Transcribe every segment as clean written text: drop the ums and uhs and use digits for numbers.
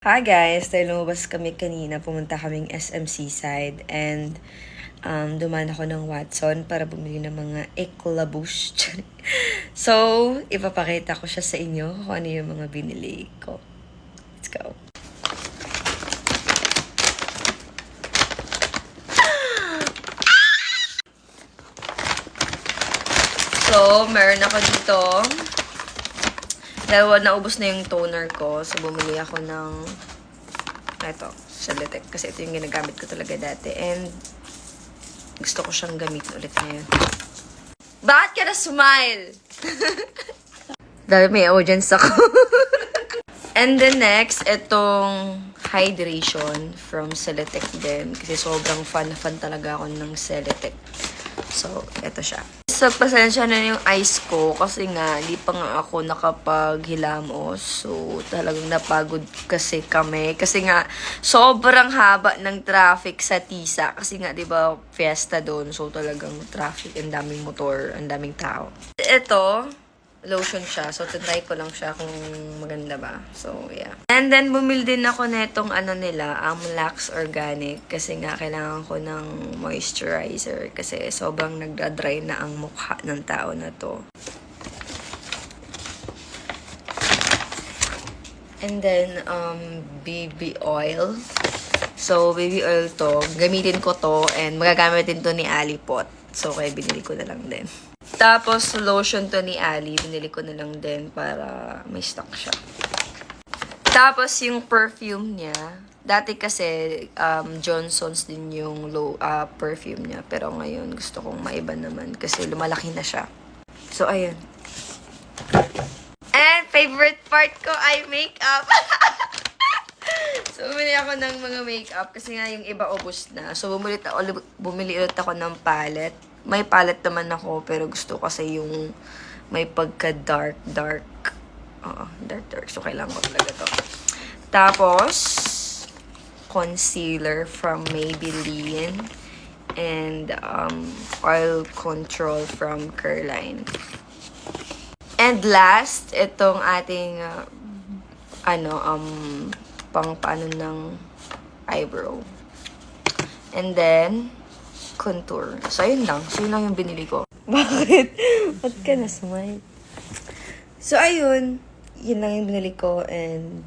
Hi guys! Dahil lumabas kami kanina, pumunta kaming SM Seaside and dumaan ako ng Watson para bumili ng mga éclabouche. So, ipapakita ko siya sa inyo kung ano yung mga binili ko. Let's go! So, meron ako dito. Dahil naubos na yung toner ko, so bumili ako ng ito, Celotex. Kasi ito yung ginagamit ko talaga dati. And gusto ko siyang gamitin ulit ngayon. Bakit ka na smile? Dahil may audience ako. And then next, itong hydration from Celotex din. Kasi sobrang fan talaga ako ng Celotex. So, ito siya. So, pasensya na yung ice ko kasi nga, di pa nga ako nakapaghilamos. So, talagang napagod kasi kami. Kasi nga, sobrang haba ng traffic sa Tisa. Kasi nga, di ba, fiesta doon. So, talagang traffic, ang daming motor, ang daming tao. Ito, lotion siya. So, try ko lang siya kung maganda ba. So, yeah. And then, bumili din ako netong nila, Amlax Organic. Kasi nga, kailangan ko ng moisturizer. Kasi sobrang nagda-dry na ang mukha ng tao na to. And then, baby oil. So, baby oil to. Gamitin ko to. And magagamit din to ni Alipot. So, kaya binili ko na lang din. Tapos, lotion to ni Ali. Binili ko na lang din para may stock siya. Tapos, yung perfume niya. Dati kasi, Johnson's din yung perfume niya. Pero ngayon, gusto kong maiba naman. Kasi lumalaki na siya. So, ayun. And, favorite part ko ay makeup. So, bumili ako ng mga makeup. Kasi nga, yung iba ubos na. So, bumili ulit ako ng palette. May palette naman ako, pero gusto ko kasi yung may pagka-dark. Oo, dark. So, kailangan ko talaga to. Tapos, concealer from Maybelline. And, oil control from Careline. And last, itong ating, pang paano ng eyebrow. And then, contour. So, ayun lang. So, yun lang yung binili ko. Bakit? Ba't ka na smile? So, ayun. Yun lang yung binili ko. And,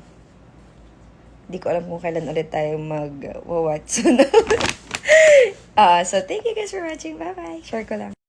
di ko alam kung kailan ulit tayo mag-watch. So, thank you guys for watching. Bye-bye. Share ko lang.